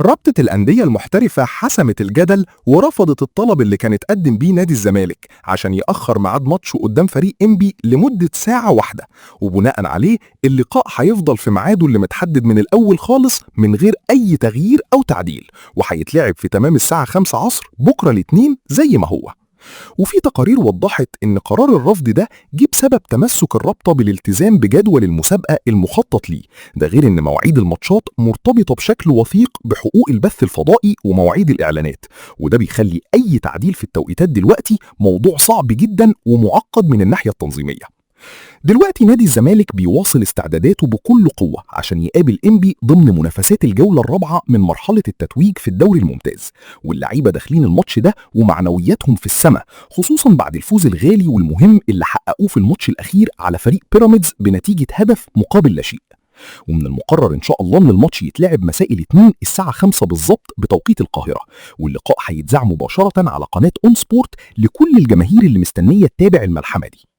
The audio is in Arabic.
رابطة الأندية المحترفة حسمت الجدل ورفضت الطلب اللي كان اتقدم بيه نادي الزمالك عشان يأخر ميعاد ماتشه قدام فريق إنبي لمدة ساعة واحدة، وبناء عليه اللقاء هيفضل في ميعاده اللي متحدد من الأول خالص من غير أي تغيير أو تعديل، وهيتلعب في تمام الساعة 5 عصر بكرة الاثنين زي ما هو. وفي تقارير وضحت إن قرار الرفض ده جه بسبب تمسك الرابطة بالالتزام بجدول المسابقة المخطط ليه، ده غير إن مواعيد الماتشات مرتبطة بشكل وثيق بحقوق البث الفضائي ومواعيد الإعلانات، وده بيخلي أي تعديل في التوقيتات دلوقتي موضوع صعب جدا ومعقد من الناحية التنظيمية. دلوقتي نادي الزمالك بيواصل استعداداته بكل قوة عشان يقابل إنبي ضمن منافسات الجولة الرابعة من مرحلة التتويج في الدوري الممتاز، واللعيبة داخلين الماتش ده ومعنوياتهم في السماء، خصوصا بعد الفوز الغالي والمهم اللي حققوه في الماتش الأخير على فريق بيراميدز بنتيجة هدف مقابل لا شيء. ومن المقرر إن شاء الله إن الماتش يتلعب مساء الاثنين الساعة 5 بالظبط بتوقيت القاهرة، واللقاء هيتذاع مباشرة على قناة أون سبورت لكل الجماهير اللي مستنية تتابع الملحمة دي.